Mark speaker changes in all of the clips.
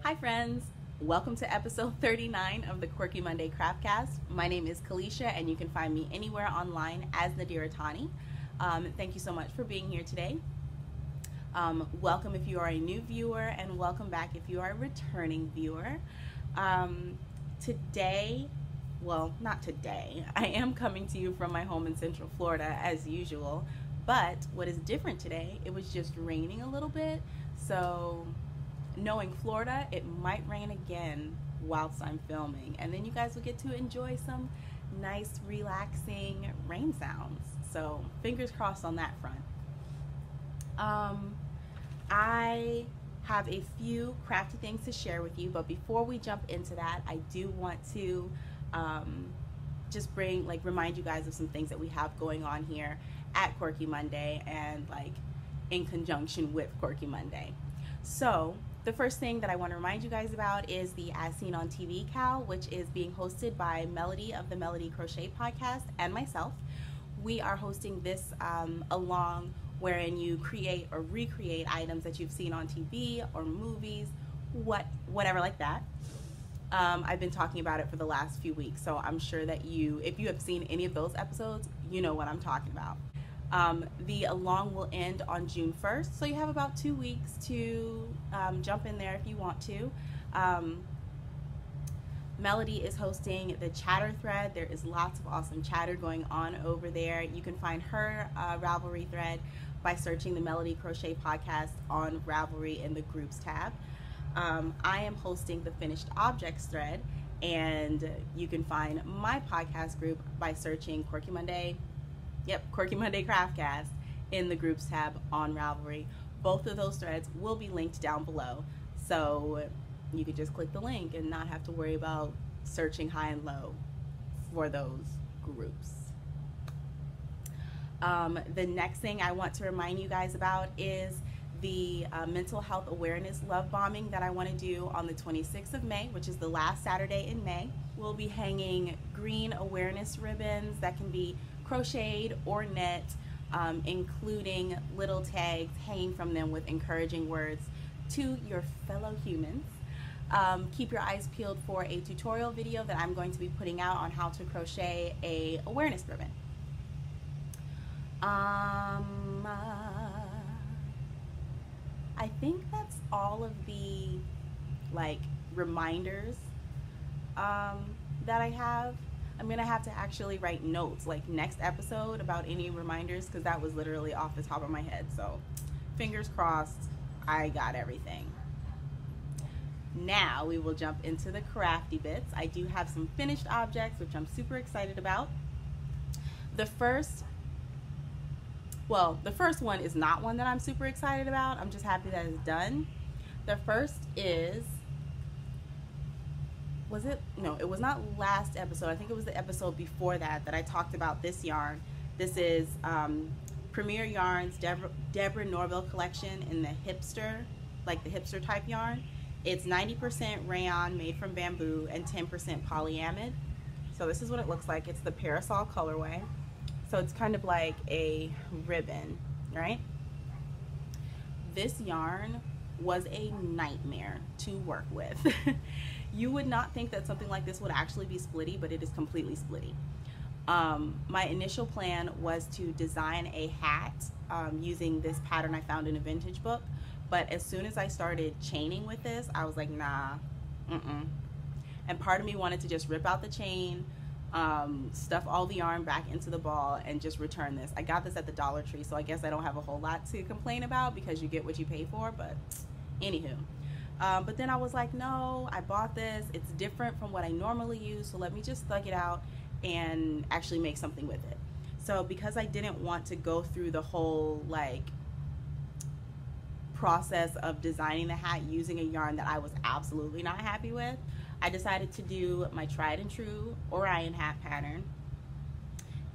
Speaker 1: Hi friends, welcome to episode 39 of the Quirky Monday Craftcast. My name is Kalisha and you can find me anywhere online as Nadira Tani. Thank you so much for being here today. Welcome if you are a new viewer and welcome back if you are a returning viewer. Not today, I am coming to you from my home in Central Florida as usual, but what is different today, it was just raining a little bit, so knowing Florida, it might rain again whilst I'm filming, and then you guys will get to enjoy some nice relaxing rain sounds, so fingers crossed on that front. I have a few crafty things to share with you, but before we jump into that, I do want to just remind you guys of some things that we have going on here at Quirky Monday and in conjunction with Quirky Monday. So the first thing that I want to remind you guys about is the As Seen on TV Cal, which is being hosted by Melody of the Melody Crochet Podcast and myself. We are hosting this along wherein you create or recreate items that you've seen on TV or movies, whatever like that. I've been talking about it for the last few weeks, so I'm sure that if you have seen any of those episodes, you know what I'm talking about. The along will end on June 1st, so you have about 2 weeks to jump in there if you want to. Melody is hosting the chatter thread. There is lots of awesome chatter going on over there. You can find her Ravelry thread by searching the Melody Crochet Podcast on Ravelry in the groups tab. I am hosting the finished objects thread, and you can find my podcast group by searching Quirky Monday Craftcast in the groups tab on Ravelry. Both of those threads will be linked down below, so you can just click the link and not have to worry about searching high and low for those groups. The next thing I want to remind you guys about is the mental health awareness love bombing that I want to do on the 26th of May, which is the last Saturday in May. We'll be hanging green awareness ribbons that can be crocheted or knit, including little tags hanging from them with encouraging words to your fellow humans. Keep your eyes peeled for a tutorial video that I'm going to be putting out on how to crochet a awareness ribbon. I think that's all of the reminders that I have. I'm gonna have to actually write notes next episode about any reminders, because that was literally off the top of my head, so fingers crossed I got everything. Now we will jump into the crafty bits. I do have some finished objects which I'm super excited about. The first one is not one that I'm super excited about. I'm just happy that it's done. The first is, it was not last episode. I think it was the episode before that I talked about this yarn. This is Premier Yarns Deborah Norville collection in the hipster type yarn. It's 90% rayon made from bamboo and 10% polyamide. So this is what it looks like. It's the parasol colorway. So it's kind of like a ribbon, right? This yarn was a nightmare to work with. You would not think that something like this would actually be splitty, but it is completely splitty. My initial plan was to design a hat using this pattern I found in a vintage book, but as soon as I started chaining with this, I was like, nah, And part of me wanted to just rip out the chain, stuff all the yarn back into the ball, and just return this. I got this at the Dollar Tree, so I guess I don't have a whole lot to complain about because you get what you pay for, but anywho. But then I was like, no, I bought this. It's different from what I normally use, so let me just thug it out and actually make something with it. So because I didn't want to go through the whole process of designing the hat using a yarn that I was absolutely not happy with, I decided to do my tried and true Orion hat pattern,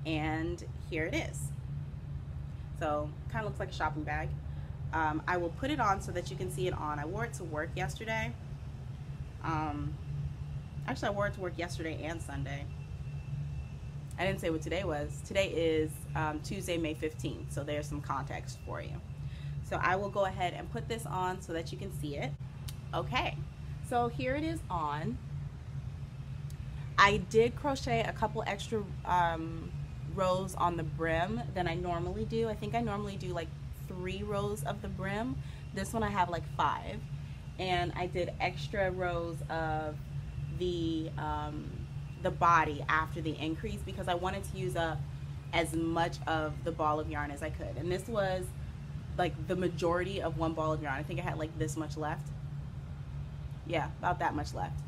Speaker 1: and here it is. So kind of looks like a shopping bag. I will put it on so that you can see it on. I wore it to work yesterday. Actually, I wore it to work yesterday and Sunday. I didn't say what today was. Today is Tuesday, May 15th, so there's some context for you. So I will go ahead and put this on so that you can see it. Okay, So here it is on. I did crochet a couple extra rows on the brim than I normally do. I think I normally do like 3 rows of the brim. This one I have like 5. And I did extra rows of the body after the increase because I wanted to use up as much of the ball of yarn as I could. And this was like the majority of one ball of yarn. I think I had like this much left. Yeah, about that much left.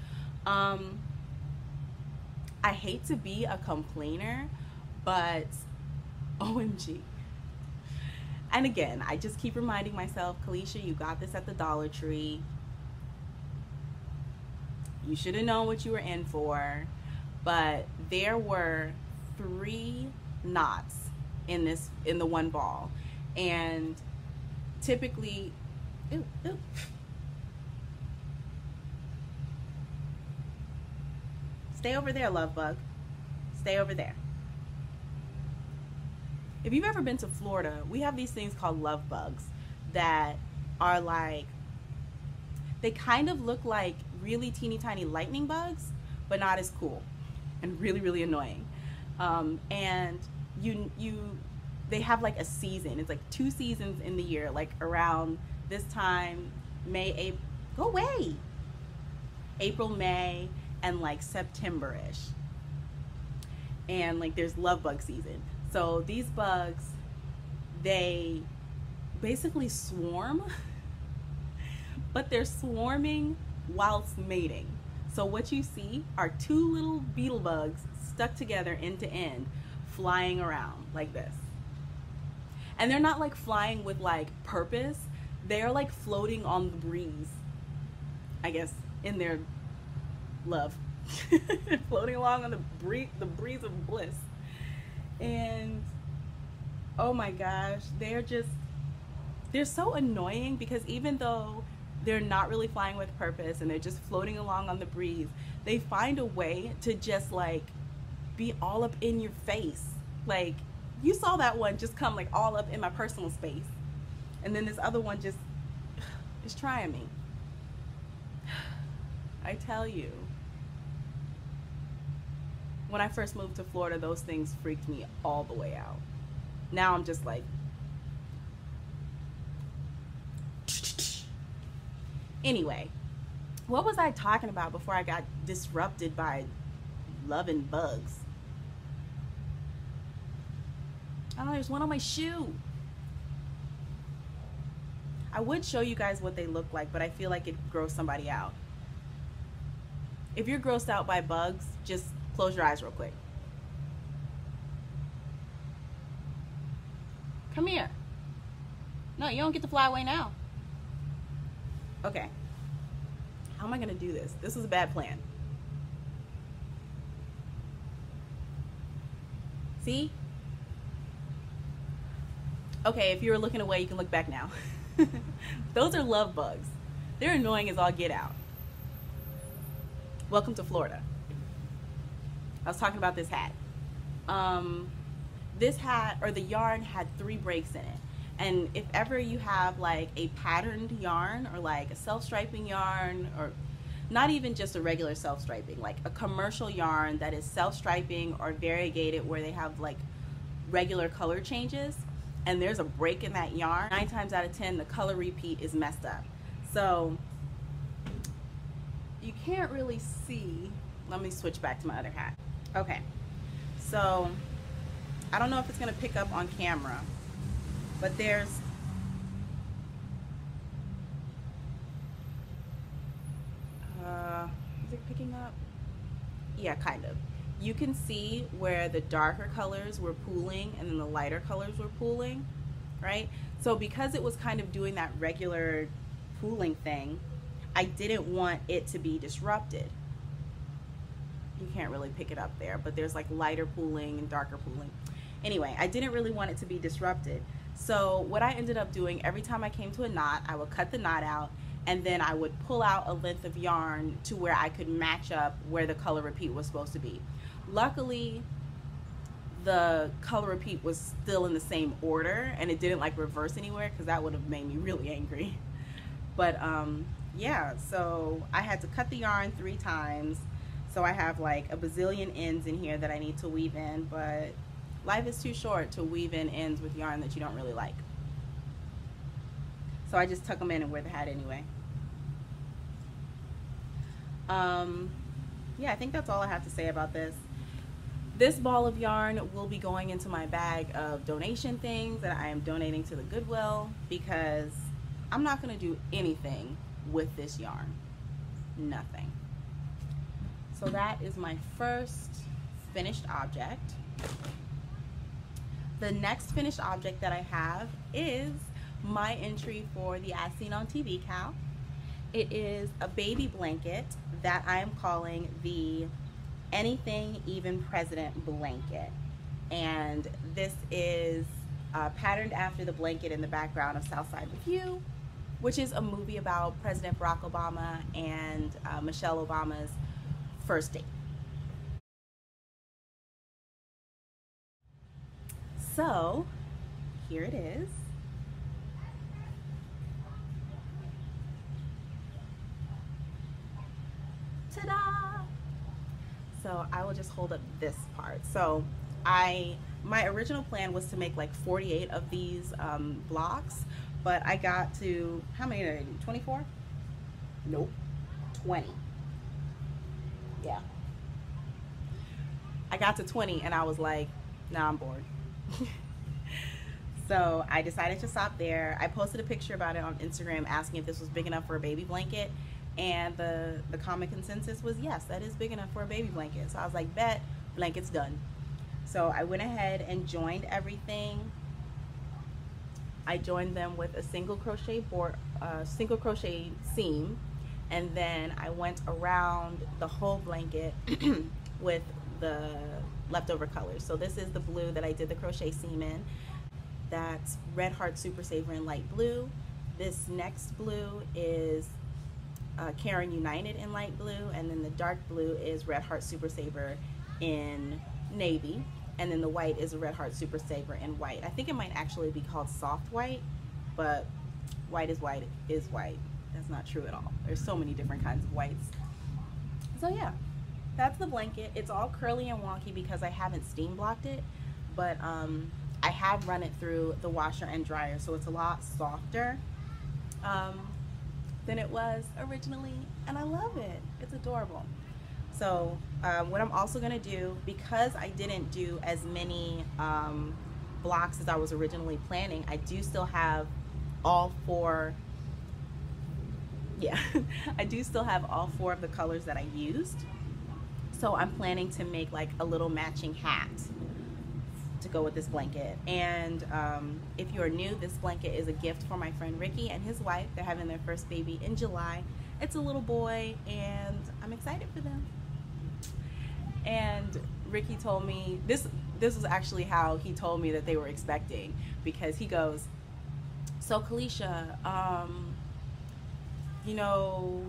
Speaker 1: I hate to be a complainer, but OMG. And again, I just keep reminding myself, Kalisha, you got this at the Dollar Tree. You should have known what you were in for. But there were 3 knots in the one ball. And typically, ooh. Stay over there, love bug. Stay over there. If you've ever been to Florida, we have these things called love bugs that are like, they kind of look like really teeny tiny lightning bugs, but not as cool and really, really annoying. And they have like a season. It's like 2 seasons in the year, like around this time, May, April, go away. April, May, and like September-ish. And like there's love bug season. So these bugs, they basically swarm, but they're swarming whilst mating. So what you see are 2 little beetle bugs stuck together end to end, flying around like this. And they're not like flying with like purpose. They're like floating on the breeze, I guess, in their love. Floating along on the breeze of bliss. And oh my gosh, they're so annoying because even though they're not really flying with purpose and they're just floating along on the breeze, they find a way to just like be all up in your face. Like you saw that one just come like all up in my personal space, and then this other one just is trying me. I tell you, when I first moved to Florida, those things freaked me all the way out. Now I'm just like, anyway, what was I talking about before I got disrupted by loving bugs? I don't know, there's one on my shoe. I would show you guys what they look like, but I feel like it grossed somebody out. If you're grossed out by bugs, just close your eyes real quick. Come here. No, you don't get to fly away now. Okay. How am I gonna do this? This is a bad plan. See? Okay, if you were looking away, you can look back now. Those are love bugs. They're annoying as all get out. Welcome to Florida. I was talking about this hat. This hat, or the yarn, had 3 breaks in it. And if ever you have like a patterned yarn or like a self-striping yarn, or not even just a regular self-striping, like a commercial yarn that is self-striping or variegated where they have like regular color changes, and there's a break in that yarn, 9 times out of 10 the color repeat is messed up. So you can't really see. Let me switch back to my other hat. Okay, so I don't know if it's gonna pick up on camera, but there's is it picking up? Yeah, kind of. You can see where the darker colors were pooling and then the lighter colors were pooling, right? So because it was kind of doing that regular pooling thing, I didn't want it to be disrupted. You can't really pick it up there, but there's like lighter pooling and darker pooling. Anyway, I didn't really want it to be disrupted. So what I ended up doing, every time I came to a knot, I would cut the knot out, and then I would pull out a length of yarn to where I could match up where the color repeat was supposed to be. Luckily, the color repeat was still in the same order and it didn't like reverse anywhere, because that would have made me really angry. But yeah, so I had to cut the yarn 3 times. So I have like a bazillion ends in here that I need to weave in, but life is too short to weave in ends with yarn that you don't really like. So I just tuck them in and wear the hat anyway. Yeah, I think that's all I have to say about this. This ball of yarn will be going into my bag of donation things that I am donating to the Goodwill, because I'm not going to do anything with this yarn. Nothing. So that is my first finished object. The next finished object that I have is my entry for the As Seen on TV cow. It is a baby blanket that I am calling the Anything Even President blanket. And this is patterned after the blanket in the background of Southside with You, which is a movie about President Barack Obama and Michelle Obama's first date. So here it is. Ta-da! So I will just hold up this part. So my original plan was to make like 48 of these blocks, but I got to, how many did I do? 24? Nope, 20. Yeah. I got to 20 and I was like, nah, I'm bored. So I decided to stop there. I posted a picture about it on Instagram asking if this was big enough for a baby blanket, and the common consensus was yes, that is big enough for a baby blanket. So I was like, bet, blanket's done. So I went ahead and joined everything. I joined them with a single crochet seam, and then I went around the whole blanket with the leftover colors. So this is the blue that I did the crochet seam in. That's Red Heart Super Saver in light blue. This next blue is Caring United in light blue, and then the dark blue is Red Heart Super Saver in navy, and then the white is a Red Heart Super Saver in white. I think it might actually be called soft white, but white is white is white. That's not true at all. There's so many different kinds of whites. So yeah, that's the blanket. It's all curly and wonky because I haven't steam blocked it, but I have run it through the washer and dryer, so it's a lot softer than it was originally, and I love it. It's adorable. So what I'm also gonna do, because I didn't do as many blocks as I was originally planning, I do still have all 4, yeah, I do still have all 4 of the colors that I used. So I'm planning to make like a little matching hat to go with this blanket. And if you're new, this blanket is a gift for my friend Ricky and his wife. They're having their first baby in July. It's a little boy, and I'm excited for them. And Ricky told me, this was actually how he told me that they were expecting, because he goes, so Kalisha, you know,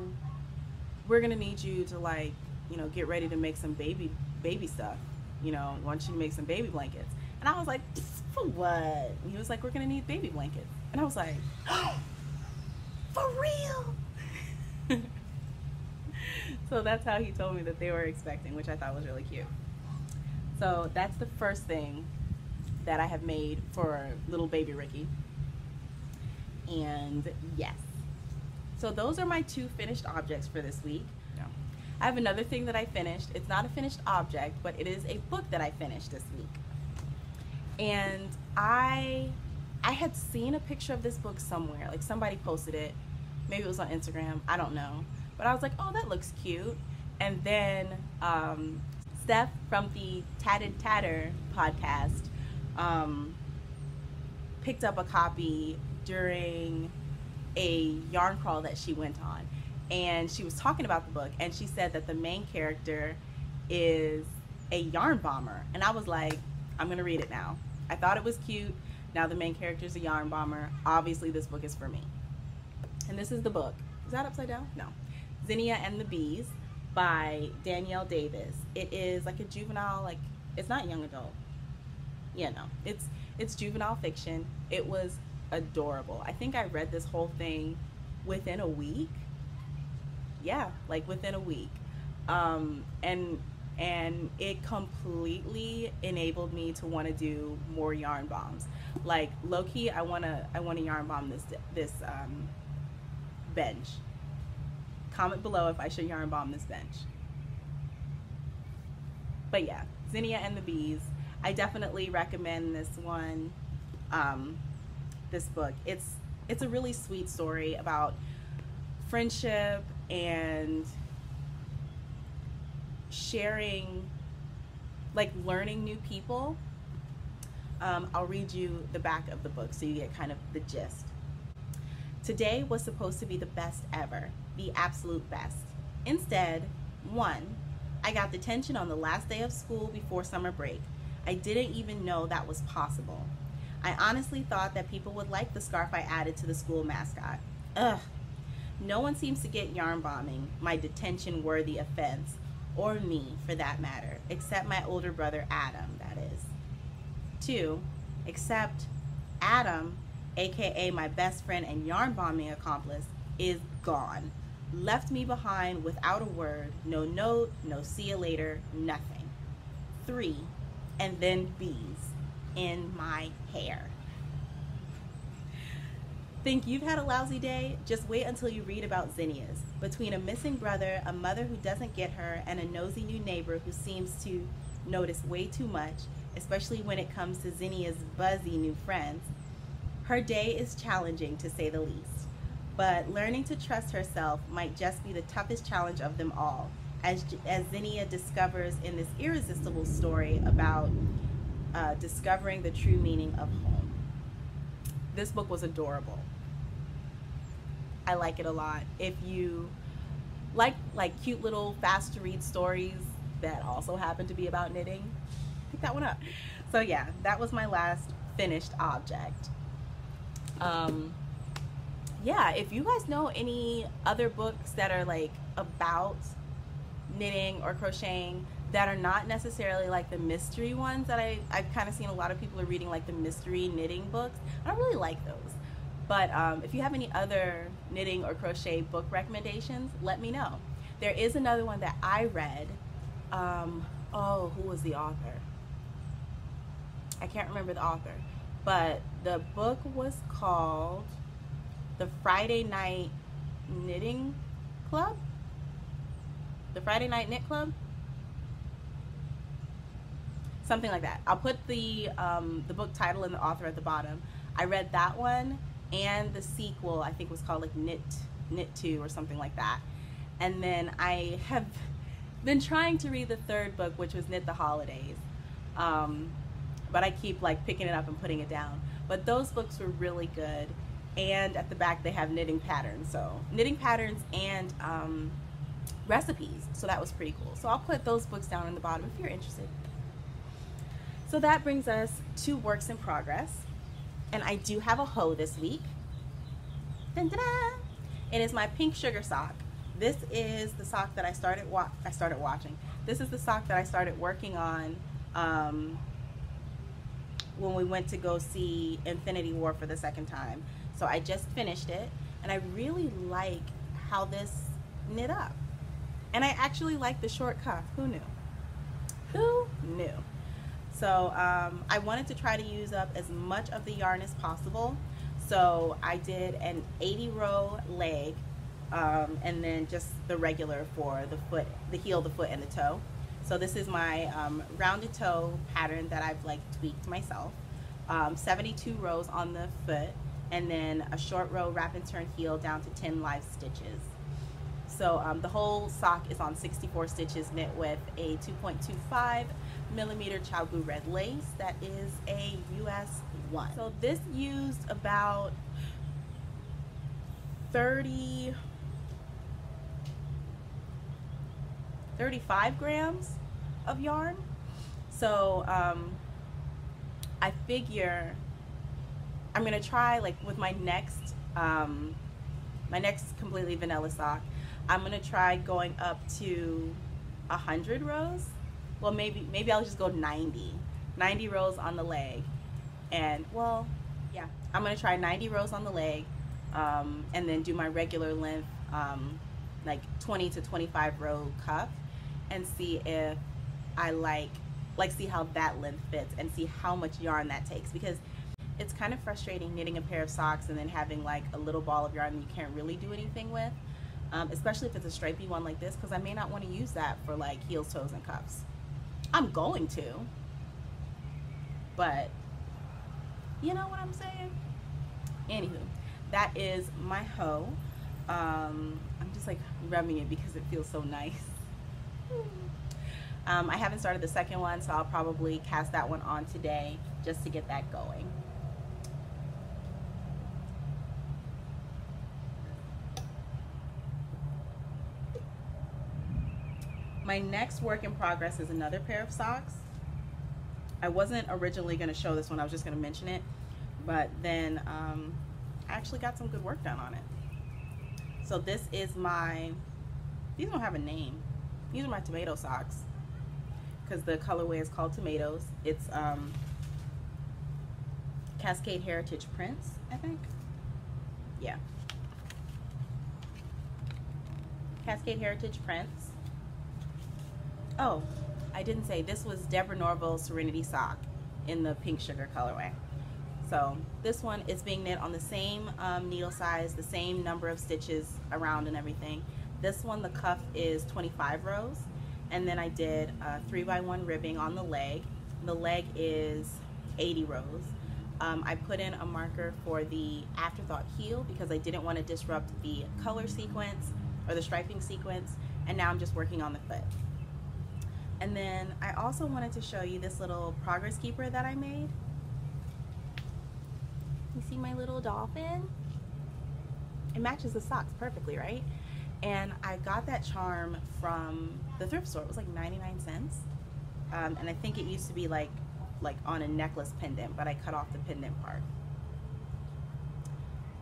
Speaker 1: we're gonna need you to, like, you know, get ready to make some baby stuff. You know, I want you to make some baby blankets. And I was like, for what? And he was like, we're gonna need baby blankets. And I was like, oh, for real? So that's how he told me that they were expecting, which I thought was really cute. So that's the first thing that I have made for little baby Ricky. And yes. So those are my 2 finished objects for this week. I have another thing that I finished. It's not a finished object, but it is a book that I finished this week. And I had seen a picture of this book somewhere. Like, somebody posted it. Maybe it was on Instagram. I don't know. But I was like, oh, that looks cute. And then Steph from the Tatted Tatter podcast picked up a copy during a yarn crawl that she went on. And she was talking about the book, and she said that the main character is a yarn bomber. And I was like, I'm gonna read it now. I thought it was cute. Now the main character is a yarn bomber. Obviously this book is for me. And this is the book. Is that upside down? No. Zinnia and the Bees by Danielle Davis. It is like a juvenile, like, it's not young adult. Yeah, no. It's juvenile fiction. It was adorable. I think I read this whole thing within a week. yeah, like within a week. And it completely enabled me to want to do more yarn bombs. Like low key, I want to yarn bomb this bench. Comment below if I should yarn bomb this bench. But yeah, Zinnia and the Bees. I definitely recommend this one, this book. It's a really sweet story about friendship and sharing, like learning new people. I'll read you the back of the book so you get kind of the gist. Today was supposed to be the best ever, the absolute best. Instead, 1, I got detention on the last day of school before summer break. I didn't even know that was possible. I honestly thought that people would like the scarf I added to the school mascot. Ugh. No one seems to get yarn bombing, my detention-worthy offense, or me for that matter, except my older brother Adam, that is. 2, except Adam, aka my best friend and yarn bombing accomplice, is gone. Left me behind without a word, no note, no see you later, nothing. 3, and then bees in my hair. Think you've had a lousy day? Just wait until you read about Zinnia's. Between a missing brother, a mother who doesn't get her, and a nosy new neighbor who seems to notice way too much, especially when it comes to Zinnia's buzzy new friends, her day is challenging to say the least. But learning to trust herself might just be the toughest challenge of them all, as Zinnia discovers in this irresistible story about discovering the true meaning of home. This book was adorable. I like it a lot. If you like cute little fast to read stories that also happen to be about knitting, pick that one up. So yeah, that was my last finished object. Yeah, if you guys know any other books that are like about knitting or crocheting that are not necessarily like the mystery ones that I've kind of seen a lot of people are reading, like the mystery knitting books, I don't really like those. But if you have any other knitting or crochet book recommendations, let me know. There is another one that I read. Oh, who was the author? I can't remember the author. But the book was called The Friday Night Knitting Club? The Friday Night Knit Club? Something like that. I'll put the book title and the author at the bottom. I read that one, and the sequel I think was called like Knit 2 or something like that. And then I have been trying to read the third book, which was Knit the Holidays. But I keep like picking it up and putting it down. But those books were really good. And at the back they have knitting patterns. So knitting patterns and recipes. So that was pretty cool. So I'll put those books down in the bottom if you're interested. So that brings us to works in progress. And I do have a hoe this week. Dun, dun, dun. It is my pink sugar sock. This is the sock that I started watching. This is the sock that I started working on when we went to go see Infinity War for the second time. So I just finished it, and I really like how this knit up. And I actually like the short cuff. Who knew? Who knew? So I wanted to try to use up as much of the yarn as possible. So I did an 80 row leg, and then just the regular for the foot, the heel, the foot, and the toe. So this is my rounded toe pattern that I've like tweaked myself. 72 rows on the foot, and then a short row wrap and turn heel down to 10 live stitches. So the whole sock is on 64 stitches, knit with a 2.25 millimeter Chaogu red lace that is a US 1. So this used about 35 grams of yarn. So I figure I'm gonna try, like with my next completely vanilla sock, I'm gonna try going up to 100 rows. Well, maybe I'll just go 90 rows on the leg. And well, yeah, I'm gonna try 90 rows on the leg, and then do my regular length like 20 to 25 row cuff and see if I like see how that length fits and see how much yarn that takes, because it's kind of frustrating knitting a pair of socks and then having like a little ball of yarn that you can't really do anything with, especially if it's a stripy one like this, because I may not want to use that for like heels, toes, and cuffs. I'm going to, but you know what I'm saying? Anywho, that is my hoe. I'm just like rubbing it because it feels so nice. I haven't started the second one, so I'll probably cast that one on today just to get that going. My next work in progress is another pair of socks. I wasn't originally going to show this one, I was just going to mention it, but then I actually got some good work done on it. So this is my, these don't have a name, these are my tomato socks, because the colorway is called Tomatoes. It's Cascade Heritage Prints, I think. Yeah. Cascade Heritage Prints. Oh, I didn't say, this was Deborah Norville's Serenity sock in the pink sugar colorway. So this one is being knit on the same needle size, the same number of stitches around and everything. This one, the cuff is 25 rows, and then I did 3x1 ribbing on the leg. The leg is 80 rows. I put in a marker for the afterthought heel because I didn't want to disrupt the color sequence or the striping sequence, and now I'm just working on the foot. And then I also wanted to show you this little progress keeper that I made. You see my little dolphin? It matches the socks perfectly, right? And I got that charm from the thrift store. It was like 99 cents. And I think it used to be like on a necklace pendant, but I cut off the pendant part.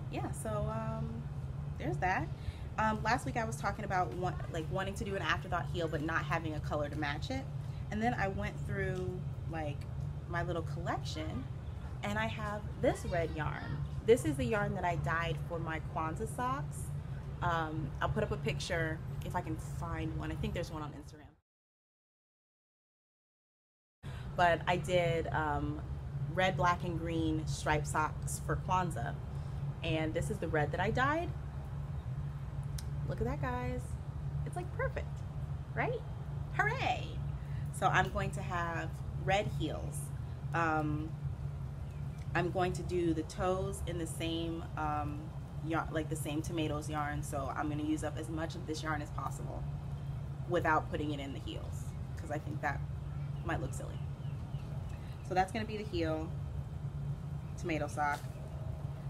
Speaker 1: Yeah, so there's that. Last week I was talking about wanting to do an afterthought heel but not having a color to match it, and then I went through like my little collection and I have this red yarn. This is the yarn that I dyed for my Kwanzaa socks. I'll put up a picture if I can find one. I think there's one on Instagram. But I did red, black, and green striped socks for Kwanzaa, and this is the red that I dyed. Look at that, guys. It's like perfect, right? Hooray! So I'm going to have red heels. I'm going to do the toes in the same yarn, like the same Tomatoes yarn. So I'm going to use up as much of this yarn as possible without putting it in the heels, because I think that might look silly. So that's going to be the heel tomato sock.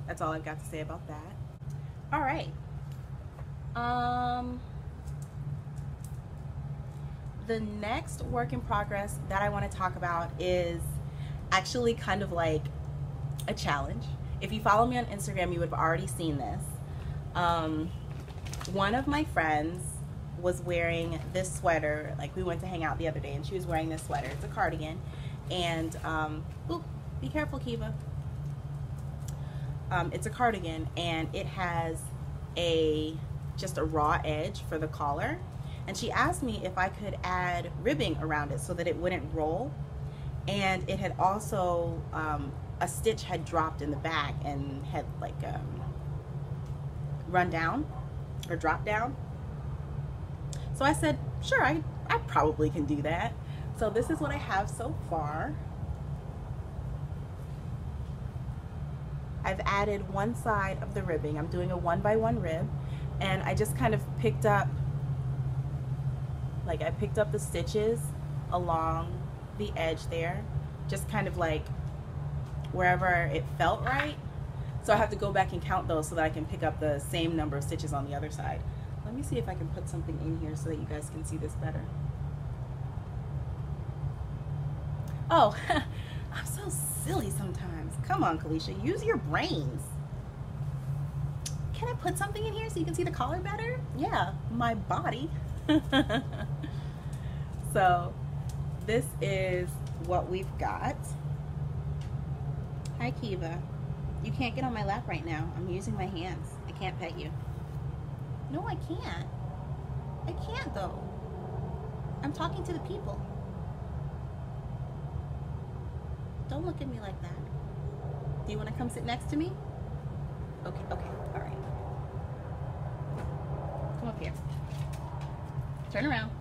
Speaker 1: That's all I've got to say about that. All right. The next work in progress that I want to talk about is actually kind of like a challenge. If you follow me on Instagram, you would have already seen this. One of my friends was wearing this sweater. Like, we went to hang out the other day and she was wearing this sweater. It's a cardigan, and oop, be careful, Kiva. It's a cardigan, and it has just a raw edge for the collar, and she asked me if I could add ribbing around it so that it wouldn't roll, and it had also a stitch had dropped in the back and had like run down or dropped down. So I said, sure, I probably can do that. So this is what I have so far. I've added one side of the ribbing. I'm doing a 1x1 rib, and I just kind of picked up, like I picked up the stitches along the edge there, just kind of like wherever it felt right. So I have to go back and count those so that I can pick up the same number of stitches on the other side. Let me see if I can put something in here so that you guys can see this better. Oh, I'm so silly sometimes. Come on, Kalisha, use your brains. Can I put something in here so you can see the collar better? Yeah, my body. So this is what we've got. Hi, Kiva. You can't get on my lap right now. I'm using my hands. I can't pet you. No, I can't. I can't though. I'm talking to the people. Don't look at me like that. Do you want to come sit next to me? Okay, okay, all right. Come up here. Turn around.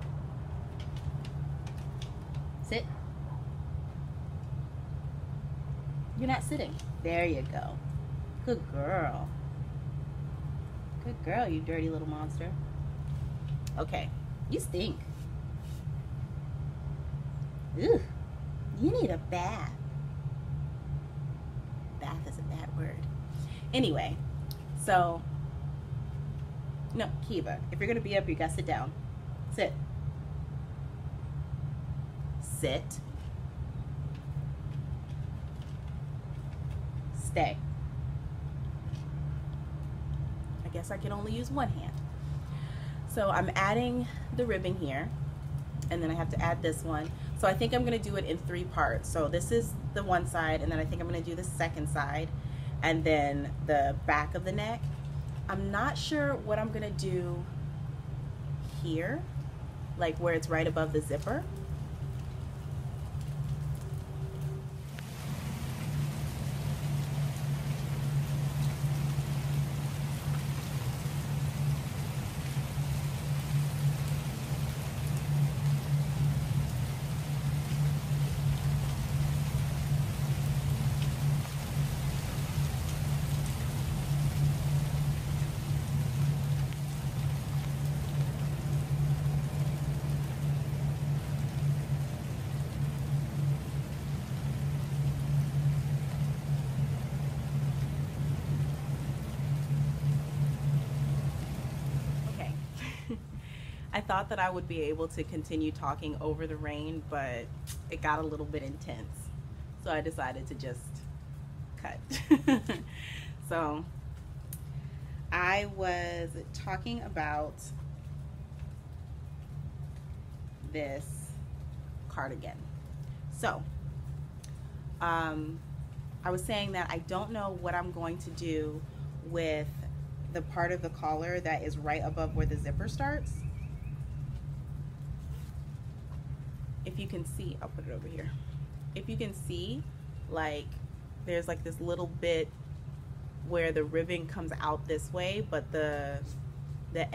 Speaker 1: Sit. You're not sitting. There you go. Good girl. Good girl, you dirty little monster. Okay, you stink. Ugh, you need a bath. Bath is a bad word. Anyway, so, no, Kiva, if you're gonna be up, you gotta sit down. Sit. Sit. Stay. I guess I can only use one hand. So I'm adding the ribbon here, and then I have to add this one. So I think I'm gonna do it in 3 parts. So this is the one side, and then I think I'm gonna do the second side, and then the back of the neck. I'm not sure what I'm gonna do here, like where it's right above the zipper. I thought that I would be able to continue talking over the rain, but it got a little bit intense. So I decided to just cut. So I was talking about this cardigan. So I was saying that I don't know what I'm going to do with the part of the collar that is right above where the zipper starts. If you can see, I'll put it over here. If you can see, like, there's like this little bit where the ribbon comes out this way, but the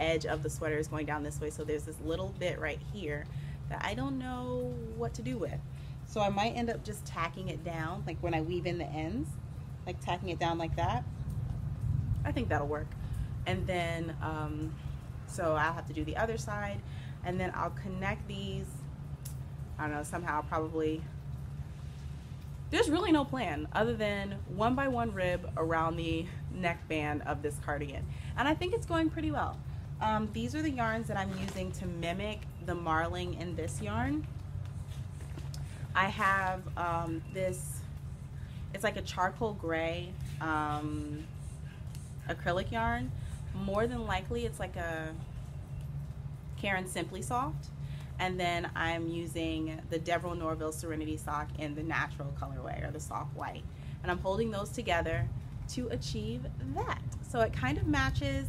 Speaker 1: edge of the sweater is going down this way. So there's this little bit right here that I don't know what to do with. So I might end up just tacking it down, like when I weave in the ends, like tacking it down like that. I think that'll work. And then, so I'll have to do the other side, and then I'll connect these. I don't know, somehow probably, there's really no plan other than 1x1 rib around the neckband of this cardigan. And I think it's going pretty well. These are the yarns that I'm using to mimic the marling in this yarn. I have this, it's like a charcoal gray acrylic yarn. More than likely it's like a Caron Simply Soft. And then I'm using the Deborah Norville Serenity Sock in the natural colorway, or the soft white. And I'm holding those together to achieve that. So it kind of matches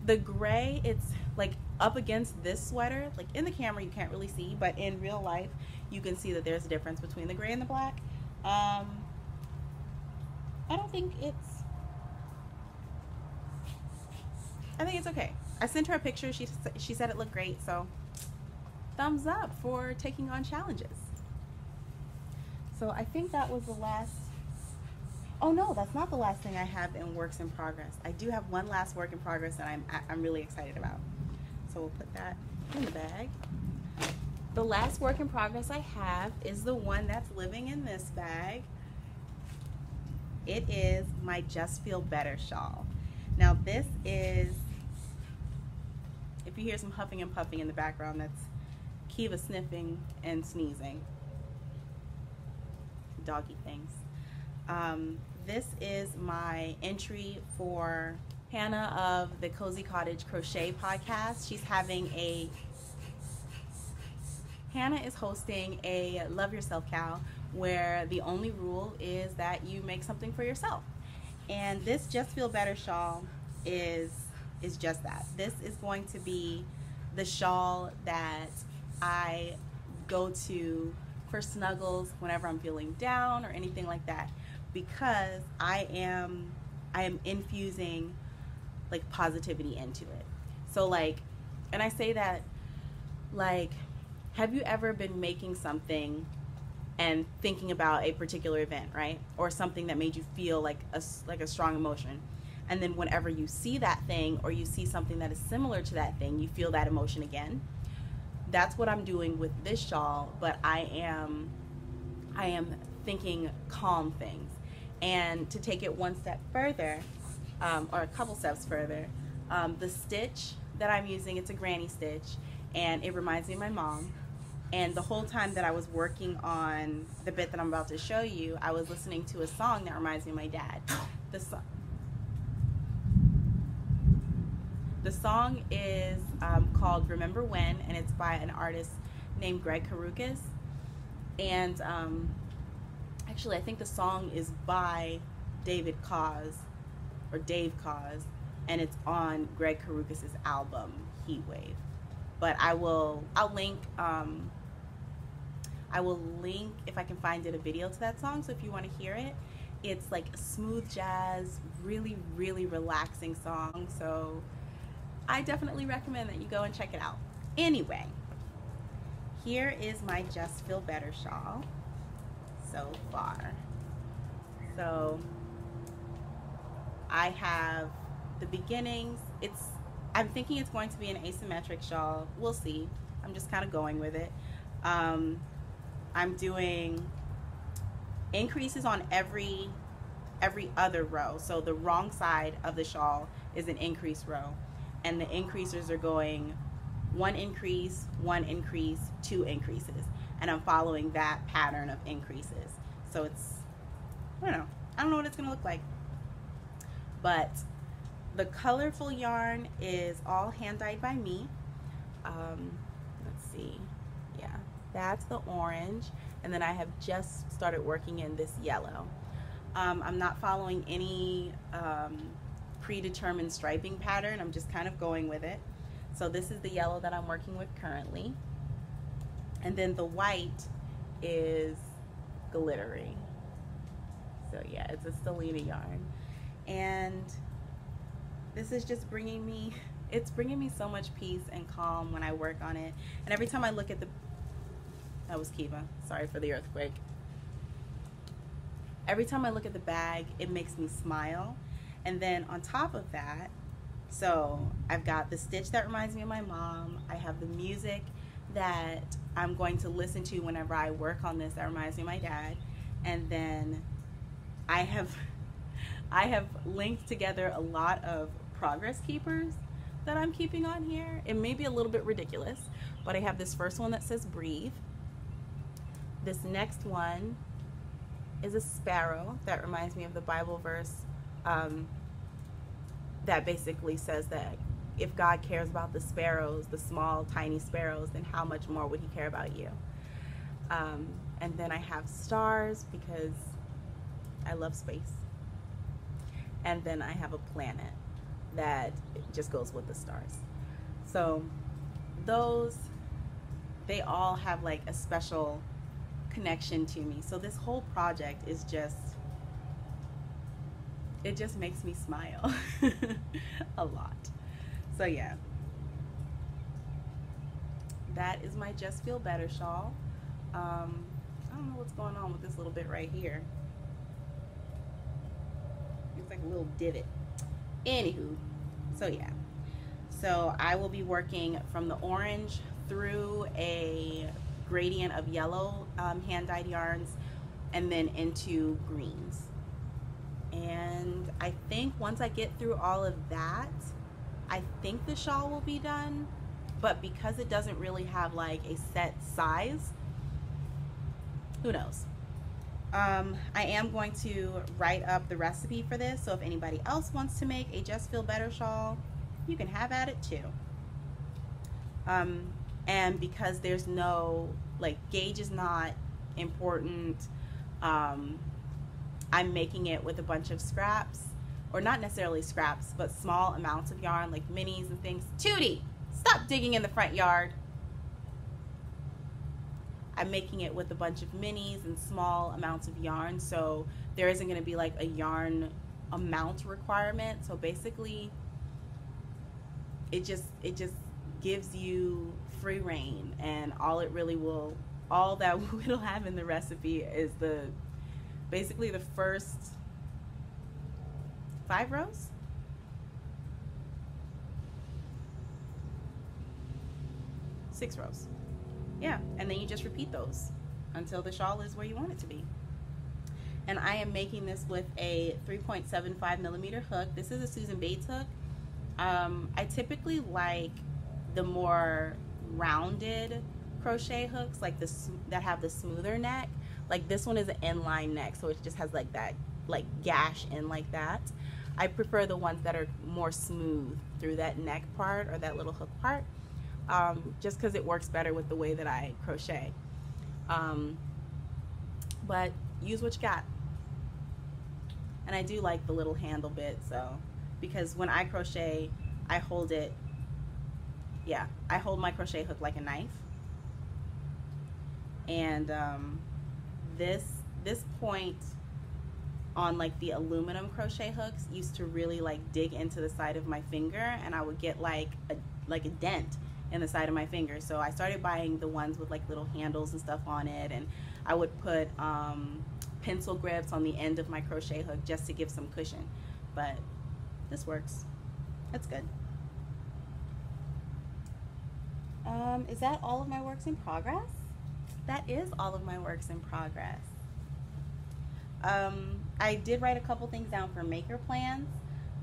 Speaker 1: the gray. It's like up against this sweater. Like in the camera you can't really see, but in real life you can see that there's a difference between the gray and the black. I think it's okay. I sent her a picture. She said it looked great, so thumbs up for taking on challenges. So I think that was the last. Oh no, that's not the last thing I have in works in progress. I do have one last work in progress that I'm really excited about. So we'll put that in the bag. The last work in progress I have is the one that's living in this bag. It is my Just Feel Better shawl. Now this is, if you hear some huffing and puffing in the background, that's Kiva sniffing and sneezing. Doggy things. This is my entry for Hannah of the Cozy Cottage Crochet podcast. Hannah is hosting a Love Yourself Cow where the only rule is that you make something for yourself. And this Just Feel Better shawl is just that. This is going to be the shawl that I go to for snuggles whenever I'm feeling down or anything like that, because I am infusing like positivity into it. So like, and I say that like, have you ever been making something and thinking about a particular event, right? Or something that made you feel like a strong emotion. And then whenever you see that thing or you see something that is similar to that thing, you feel that emotion again. That's what I'm doing with this shawl, but I am thinking calm things. And to take it one step further, or a couple steps further, the stitch that I'm using, it's a granny stitch, and it reminds me of my mom. And the whole time that I was working on the bit that I'm about to show you, I was listening to a song that reminds me of my dad. The song is called Remember When, and it's by an artist named Greg Carrucas. And actually, I think the song is by Dave Cause, and it's on Greg Carrucas' album Heatwave. But I'll link if I can find it, a video to that song. So if you want to hear it, it's like a smooth jazz, really, really relaxing song. So I definitely recommend that you go and check it out. Anyway, here is my Just Feel Better shawl so far. So I have the beginnings. I'm thinking it's going to be an asymmetric shawl. We'll see. I'm just kind of going with it. I'm doing increases on every other row. So the wrong side of the shawl is an increase row, and the increasers are going 1 increase, 1 increase, 2 increases, and I'm following that pattern of increases. So it's, I don't know what it's gonna look like, but the colorful yarn is all hand dyed by me. Let's see, yeah, that's the orange, and then I have just started working in this yellow. I'm not following any predetermined striping pattern. I'm just kind of going with it. So this is the yellow that I'm working with currently, and then the white is glittery. So yeah, it's a Selena yarn, and this is just bringing me so much peace and calm when I work on it. And every time I look at that was Kiva, sorry for the earthquake. Every time I look at the bag, it makes me smile. And then on top of that, so I've got the stitch that reminds me of my mom. I have the music that I'm going to listen to whenever I work on this that reminds me of my dad. And then I have linked together a lot of progress keepers that I'm keeping on here. It may be a little bit ridiculous, but I have this first one that says breathe. This next one is a sparrow that reminds me of the Bible verse that basically says that if God cares about the sparrows, the small, tiny sparrows, then how much more would he care about you? And then I have stars because I love space. And then I have a planet that just goes with the stars. So those, they all have like a special connection to me. So this whole project is just, it just makes me smile a lot. So yeah, that is my Just Feel Better shawl. I don't know what's going on with this little bit right here. It's like a little divot. Anywho, so yeah, so I will be working from the orange through a gradient of yellow hand-dyed yarns and then into greens. And I think once I get through all of that, I think the shawl will be done. But because it doesn't really have like a set size, who knows? I am going to write up the recipe for this, so if anybody else wants to make a Just Feel Better shawl, you can have at it too. And because there's no, like, gauge is not important, I'm making it with a bunch of scraps, or not necessarily scraps, but small amounts of yarn, like minis and things. Tootie! Stop digging in the front yard. I'm making it with a bunch of minis and small amounts of yarn, so there isn't going to be like a yarn amount requirement. So basically it just gives you free reign, and all that it'll have in the recipe is basically the first 5 rows. Six rows. Yeah, and then you just repeat those until the shawl is where you want it to be. And I am making this with a 3.75 millimeter hook. This is a Susan Bates hook. I typically like the more rounded crochet hooks, like that have the smoother neck. Like this one is an inline neck, so it just has like that like gash in like that. I prefer the ones that are more smooth through that neck part or that little hook part. Just because it works better with the way that I crochet. But use what you got. And I do like the little handle bit, so, because when I crochet, I hold my crochet hook like a knife. And this point on like the aluminum crochet hooks used to really like dig into the side of my finger, and I would get like a dent in the side of my finger. So I started buying the ones with like little handles and stuff on it, and I would put pencil grips on the end of my crochet hook just to give some cushion. But this works. That's good. Is that all of my works in progress? That is all of my works in progress. I did write a couple things down for maker plans.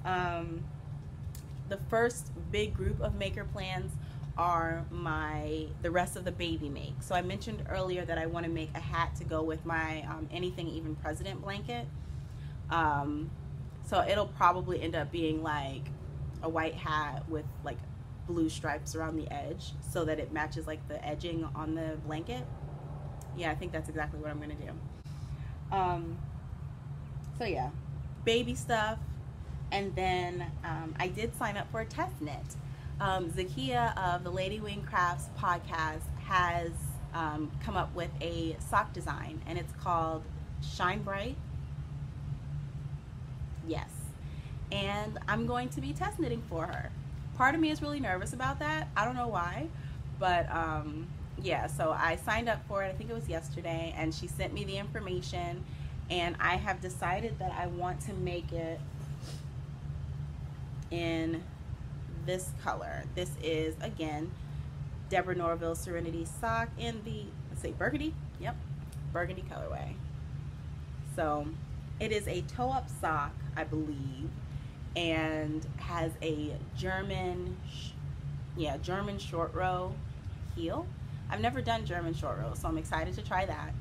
Speaker 1: The first big group of maker plans are the rest of the baby make. So I mentioned earlier that I want to make a hat to go with my Anything Even President blanket. So it'll probably end up being like a white hat with like blue stripes around the edge so that it matches like the edging on the blanket. Yeah, I think that's exactly what I'm gonna do. So yeah, baby stuff. And then I did sign up for a test knit. Zakia of the Lady Wing Crafts podcast has come up with a sock design, and it's called Shine Bright. Yes. And I'm going to be test knitting for her. Part of me is really nervous about that. I don't know why, but yeah, so I signed up for it. I think it was yesterday, and she sent me the information, and I have decided that I want to make it in this color. This is, again, Deborah Norville's Serenity sock in the, let's say, burgundy. Yep, burgundy colorway. So it is a toe-up sock, I believe, and has a German short row heel. I've never done German short row, so I'm excited to try that.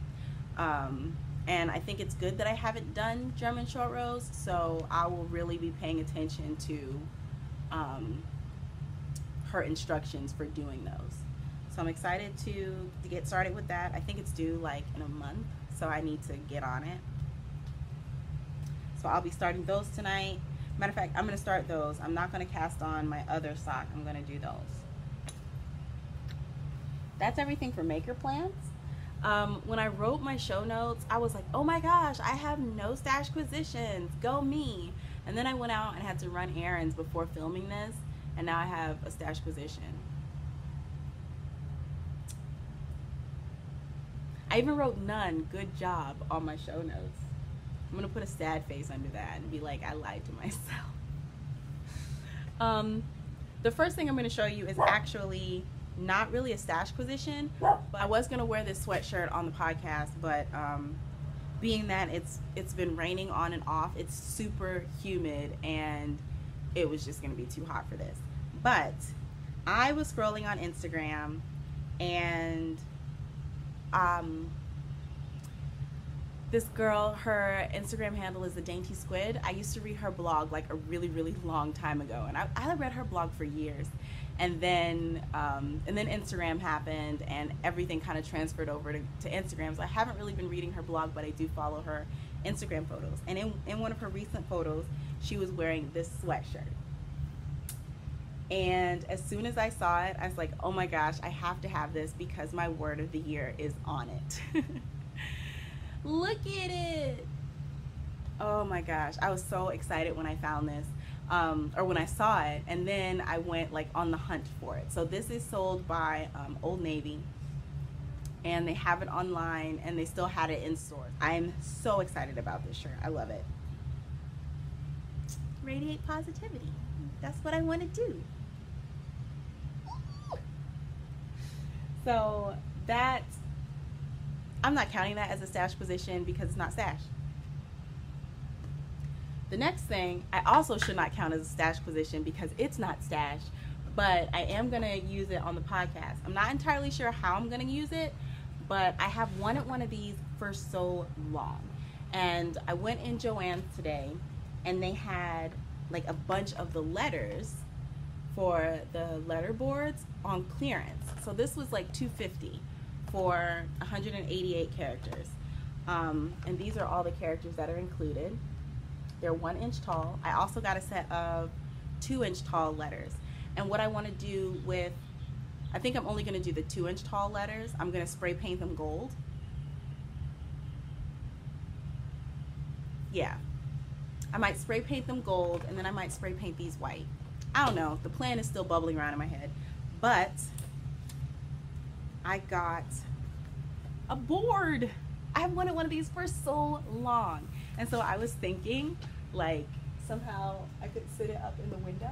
Speaker 1: And I think it's good that I haven't done German short rows, so I will really be paying attention to her instructions for doing those. So I'm excited to get started with that. I think it's due like in a month, so I need to get on it. So I'll be starting those tonight. Matter of fact, I'm going to start those. I'm not going to cast on my other sock. I'm going to do those. That's everything for maker plans. When I wrote my show notes, I was like, oh my gosh, I have no stash positions. Go me. And then I went out and had to run errands before filming this, and now I have a stash position. I even wrote none, good job, on my show notes. I'm gonna put a sad face under that and be like, I lied to myself. The first thing I'm gonna show you is actually not really a stash position, but I was gonna wear this sweatshirt on the podcast, but being that it's been raining on and off, it's super humid, and it was just gonna be too hot for this. But I was scrolling on Instagram, and this girl, her Instagram handle is The Dainty Squid. I used to read her blog like a really, really long time ago, and I read her blog for years. And then Instagram happened, and everything kind of transferred over to Instagram. So I haven't really been reading her blog, but I do follow her Instagram photos. And in one of her recent photos, she was wearing this sweatshirt. And as soon as I saw it, I was like, oh my gosh, I have to have this because my word of the year is on it. Look at it. Oh my gosh, I was so excited when I found this, or when I saw it, and then I went like on the hunt for it. So this is sold by Old Navy, and they have it online, and they still had it in store. I'm so excited about this shirt. I love it. Radiate positivity. That's what I want to do. So that, I'm not counting that as a stash position because it's not stash. The next thing I also should not count as a stash position because it's not stash, but I am going to use it on the podcast. I'm not entirely sure how I'm going to use it, but I have wanted one of these for so long. And I went in Joann's today, and they had like a bunch of the letters for the letter boards on clearance. So this was like $250 for 188 characters. And these are all the characters that are included. They're 1 inch tall. I also got a set of 2 inch tall letters. And what I want to do with, I think I'm only going to do the 2 inch tall letters. I'm going to spray paint them gold. Yeah. I might spray paint them gold, and then I might spray paint these white. I don't know. The plan is still bubbling around in my head. But I got a board. I've wanted one of these for so long. And so I was thinking, like, somehow I could sit it up in the window.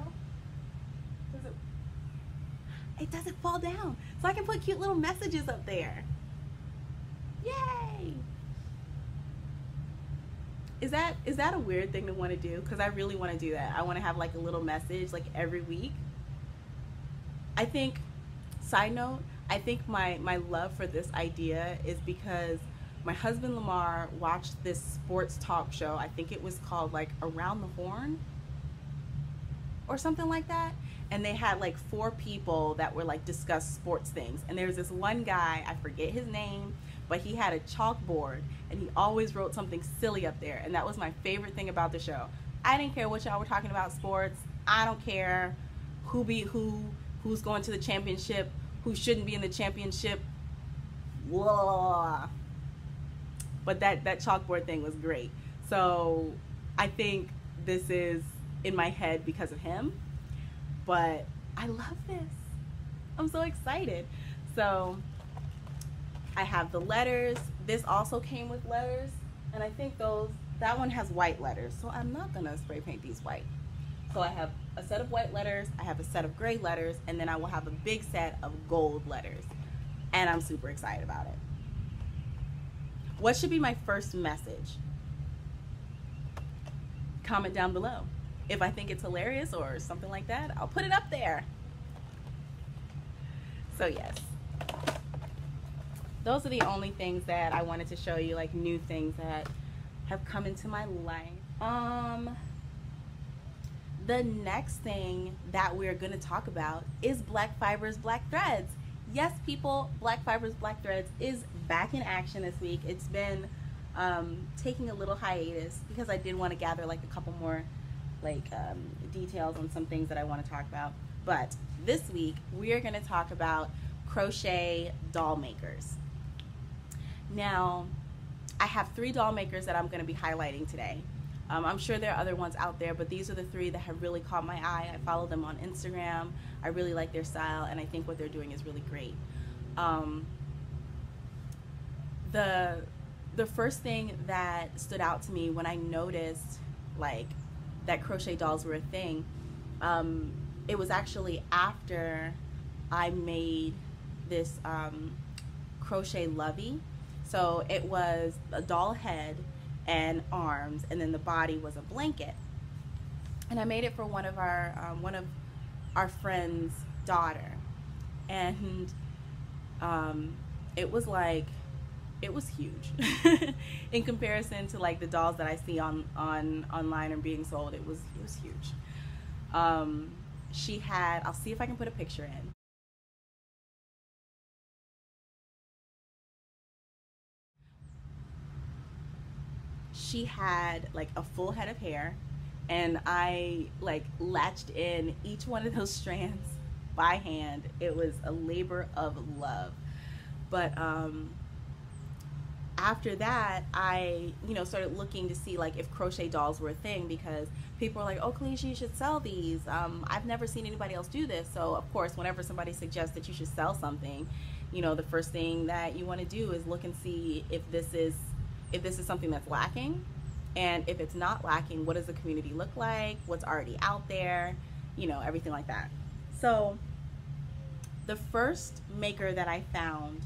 Speaker 1: It doesn't fall down. So I can put cute little messages up there. Yay! Is that a weird thing to want to do? Because I really want to do that. I want to have like a little message like every week. I think, side note, I think my love for this idea is because my husband Lamar watched this sports talk show. I think it was called like Around the Horn or something like that. And they had like 4 people that were like discuss sports things. And there was this one guy, I forget his name, but he had a chalkboard and he always wrote something silly up there. And that was my favorite thing about the show. I didn't care what y'all were talking about sports. I don't care who beat who, who's going to the championship, who shouldn't be in the championship. Blah. But that chalkboard thing was great. So I think this is in my head because of him. But I love this. I'm so excited. So I have the letters. This also came with letters. And I think that one has white letters. So I'm not going to spray paint these white. So I have a set of white letters. I have a set of gray letters. And then I will have a big set of gold letters. And I'm super excited about it. What should be my first message? Comment down below. If I think it's hilarious or something like that, I'll put it up there. So yes, those are the only things that I wanted to show you, like new things that have come into my life. The next thing that we're going to talk about is Black Fibers, Black Threads. Yes, people, Black Fibers, Black Threads is back in action this week. It's been taking a little hiatus because I did want to gather like a couple more details on some things that I want to talk about. But this week we are going to talk about crochet doll makers. Now I have 3 doll makers that I'm going to be highlighting today. I'm sure there are other ones out there, but these are the 3 that have really caught my eye. I follow them on Instagram. I really like their style, and I think what they're doing is really great. The first thing that stood out to me when I noticed like that crochet dolls were a thing, it was actually after I made this crochet lovey. So it was a doll head and arms, and then the body was a blanket. And I made it for one of our friend's daughter, and it was huge in comparison to like the dolls that I see online or being sold. It was huge. She had, I'll see if I can put a picture in. She had like a full head of hair, and I like latched in each one of those strands by hand. It was a labor of love. But after that, I, started looking to see like if crochet dolls were a thing, because people were like, oh, Kalisha, you should sell these. I've never seen anybody else do this. So of course, whenever somebody suggests that you should sell something, the first thing that you want to do is look and see if this is something that's lacking. And if it's not lacking, what does the community look like? What's already out there? Everything like that. So the first maker that I found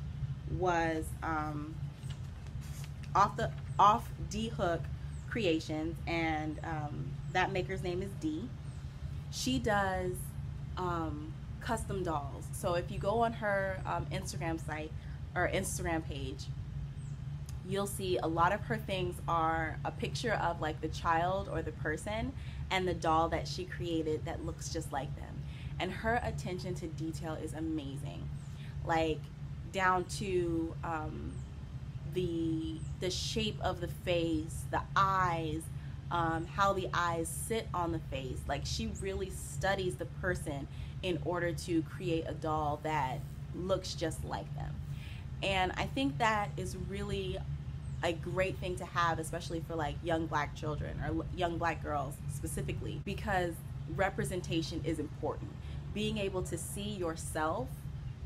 Speaker 1: was off D Hook Creations, and that maker's name is D. She does custom dolls. So if you go on her Instagram site or Instagram page, you'll see a lot of her things are a picture of like the child or the person and the doll that she created that looks just like them. And her attention to detail is amazing, like down to the shape of the face, the eyes, how the eyes sit on the face. Like, she really studies the person in order to create a doll that looks just like them. And I think that is really a great thing to have, especially for like young black children or young black girls specifically, because representation is important. Being able to see yourself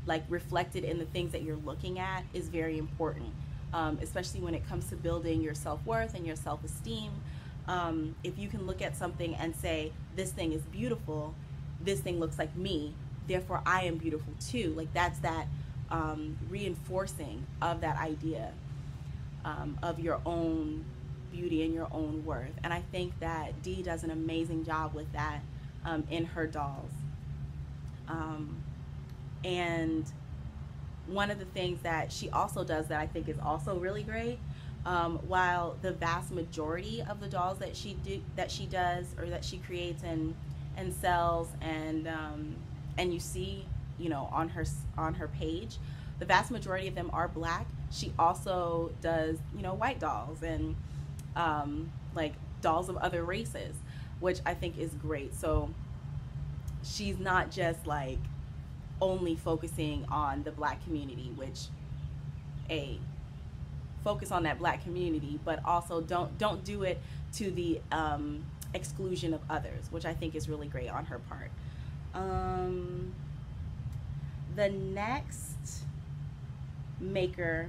Speaker 1: like reflected in the things that you're looking at is very important, especially when it comes to building your self-worth and your self-esteem. If you can look at something and say, this thing is beautiful, this thing looks like me, therefore I am beautiful too. Like, that's that reinforcing of that idea of your own beauty and your own worth. And I think that Dee does an amazing job with that in her dolls. And one of the things that she also does that I think is also really great, while the vast majority of the dolls that she does or that she creates and sells and you see, on her page, the vast majority of them are black. She also does, white dolls and like dolls of other races, which I think is great. So she's not just like only focusing on the black community, which focus on that black community, but also don't do it to the exclusion of others, which I think is really great on her part. The next maker,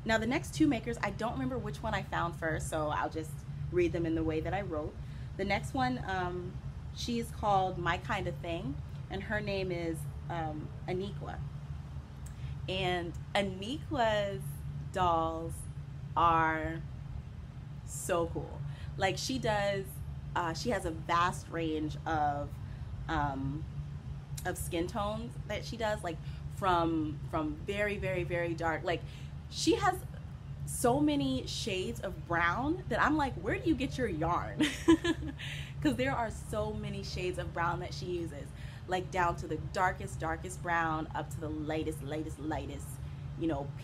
Speaker 1: now the next two makers, I don't remember which one I found first, so I'll just read them in the way that I wrote. The next one, she's called My Kind of Thing, and her name is Aniqua. And Aniqua's dolls are so cool. Like, she does, she has a vast range of skin tones that she does, like from very, very, very dark. Like, she has so many shades of brown that I'm like, where do you get your yarn? Because there are so many shades of brown that she uses, like down to the darkest brown up to the lightest,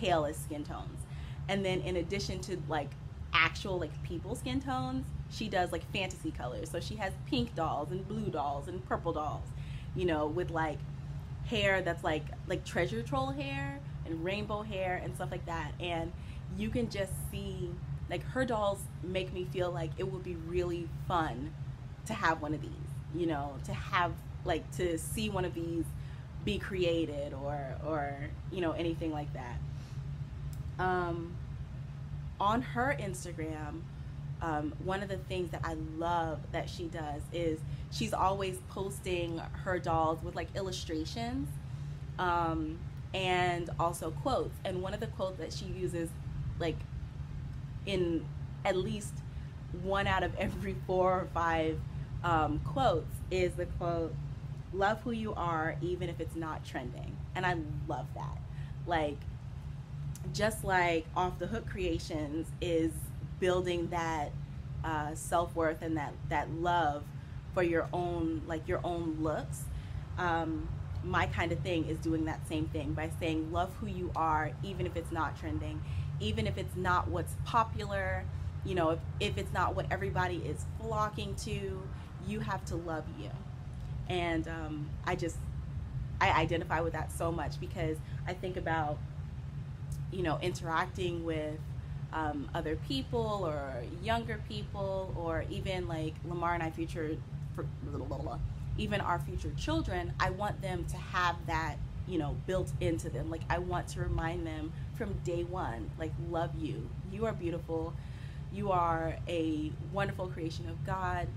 Speaker 1: palest skin tones. And then in addition to like actual like people skin tones, she does like fantasy colors. So she has pink dolls and blue dolls and purple dolls, with like hair that's like treasure troll hair and rainbow hair and stuff like that. And you can just see, like, her dolls make me feel like it would be really fun to have one of these, to have, like, to see one of these be created or anything like that. On her Instagram, one of the things that I love that she does is she's always posting her dolls with like illustrations and also quotes. And one of the quotes that she uses, like, in at least 1 out of every 4 or 5 quotes, is the quote, "Love who you are even if it's not trending." And I love that. Like, just like Off the Hook Creations is building that self-worth and that love for your own, like, your own looks, My Kind of Thing is doing that same thing by saying love who you are even if it's not trending, even if it's not what's popular, you know, if it's not what everybody is flocking to, you have to love you. And I identify with that so much, because I think about, you know, interacting with other people or younger people, or even like Lamar and I even our future children. I want them to have that, you know, built into them. Like, I want to remind them from day one, like, love you. You are beautiful. You are a wonderful creation of God.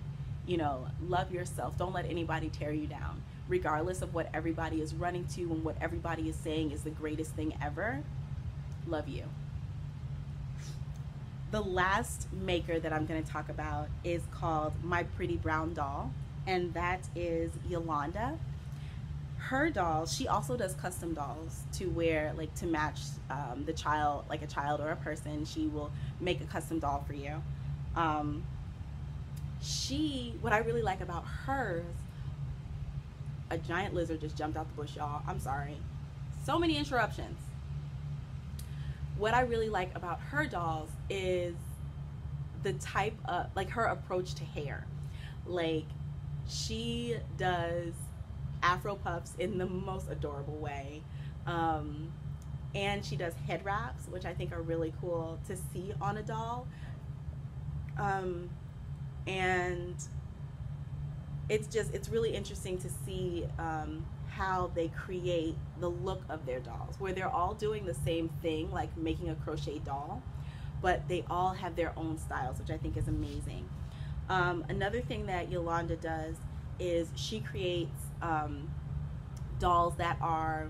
Speaker 1: You know, love yourself. Don't let anybody tear you down, regardless of what everybody is running to and what everybody is saying is the greatest thing ever. Love you. The last maker that I'm going to talk about is called My Pretty Brown Doll, and that is Yolanda. Her dolls, she also does custom dolls to wear, like, to match the child, like a child or a person. She will make a custom doll for you. What I really like about hers, a giant lizard just jumped out the bush, y'all. I'm sorry. So many interruptions. What I really like about her dolls is the type of, like, her approach to hair. Like, she does Afro puffs in the most adorable way. And she does head wraps, which I think are really cool to see on a doll. And it's really interesting to see how they create the look of their dolls, where they're all doing the same thing, like making a crochet doll, but they all have their own styles, which I think is amazing. Another thing that Yolanda does is she creates dolls that are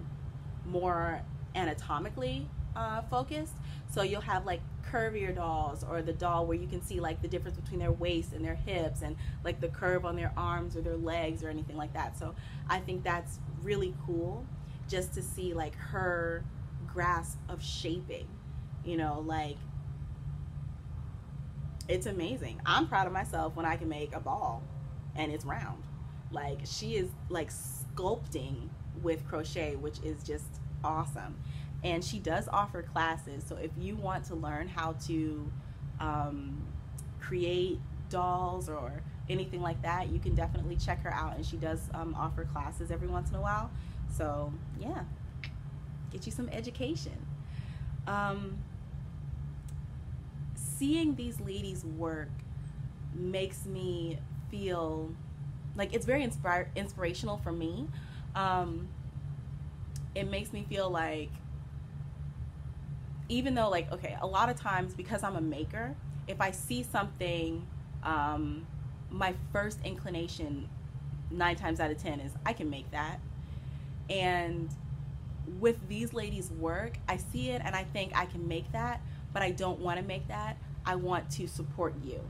Speaker 1: more anatomically focused. So you'll have like curvier dolls, or the doll where you can see like the difference between their waist and their hips, and like the curve on their arms or their legs or anything like that. So I think that's really cool, just to see like her grasp of shaping, you know, like, it's amazing. I'm proud of myself when I can make a ball and it's round. Like, she is like sculpting with crochet, which is just awesome. And she does offer classes, so if you want to learn how to create dolls or anything like that, you can definitely check her out. And she does offer classes every once in a while. So yeah, get you some education. Seeing these ladies work makes me feel like it's very inspirational for me. It makes me feel like, even though, like, okay, a lot of times, because I'm a maker, if I see something, my first inclination 9 times out of 10 is I can make that. And with these ladies' work, I see it and I think I can make that, but I don't want to make that. I want to support you.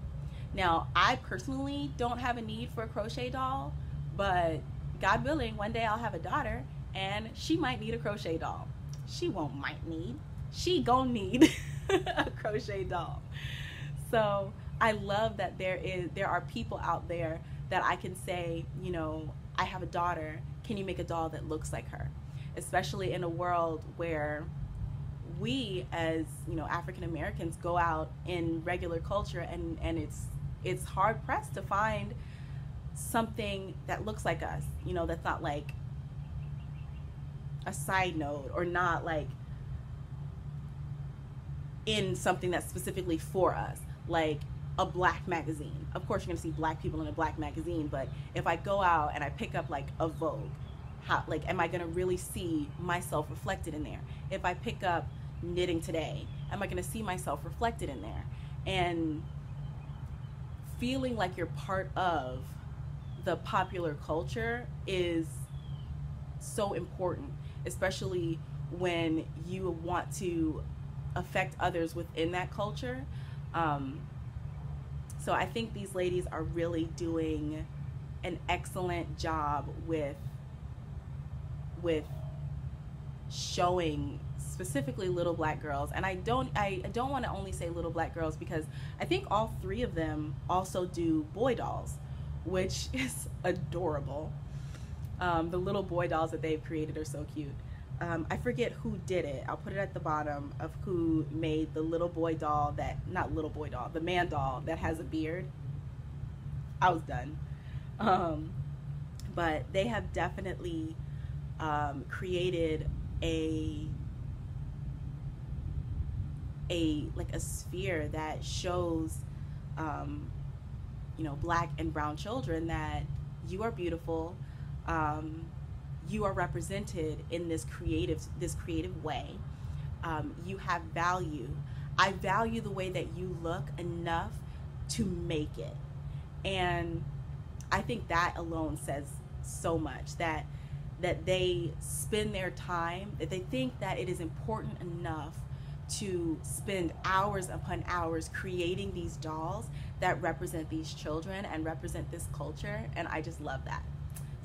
Speaker 1: Now, I personally don't have a need for a crochet doll, but God willing, one day I'll have a daughter and she might need a crochet doll. She she gonna need a crochet doll. So I love that there are people out there that I can say, you know, I have a daughter, can you make a doll that looks like her? Especially in a world where we, as, you know, African Americans, go out in regular culture and it's hard pressed to find something that looks like us, you know, that's not like a side note, or not like in something that's specifically for us, like a black magazine. Of course you're gonna see black people in a black magazine, but if I go out and I pick up like a Vogue, how, like, am I gonna really see myself reflected in there? If I pick up Knitting Today, am I gonna see myself reflected in there? And feeling like you're part of the popular culture is so important, especially when you want to affect others within that culture. So I think these ladies are really doing an excellent job with showing specifically little black girls. And I don't want to only say little black girls, because I think all 3 of them also do boy dolls, which is adorable. The little boy dolls that they've created are so cute. I forget who did it. I'll put it at the bottom of who made the little boy doll that, not little boy doll, the man doll that has a beard. I was done. But they have definitely created a like a sphere that shows you know, black and brown children that you are beautiful, you are represented in this creative way, you have value. I value the way that you look enough to make it. And I think that alone says so much, that they spend their time, that they think that it is important enough to spend hours upon hours creating these dolls that represent these children and represent this culture. And I just love that.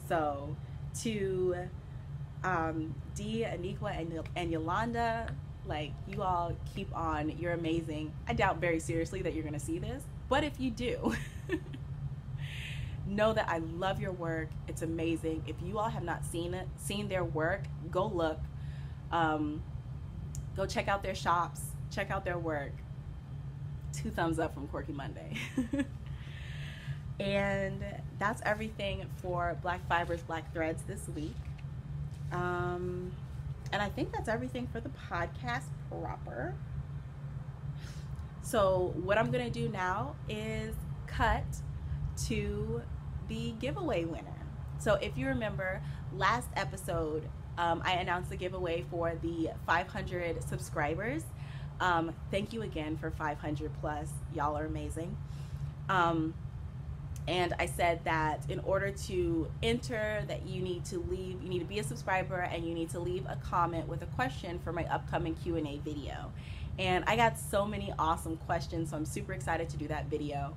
Speaker 1: So to Dee, Aniqua, and Yolanda, like, you all keep on. You're amazing. I doubt very seriously that you're going to see this, but if you do, know that I love your work. It's amazing. If you all have not seen their work, go look. Go check out their shops. Check out their work. 2 thumbs up from Quirky Monday. And that's everything for Black Fibers, Black Threads this week. And I think that's everything for the podcast proper. So what I'm going to do now is cut to the giveaway winner. So if you remember last episode, I announced the giveaway for the 500 subscribers. Thank you again for 500 plus. Y'all are amazing. And I said that in order to enter, that you need to be a subscriber, and you need to leave a comment with a question for my upcoming Q&A video. And I got so many awesome questions, so I'm super excited to do that video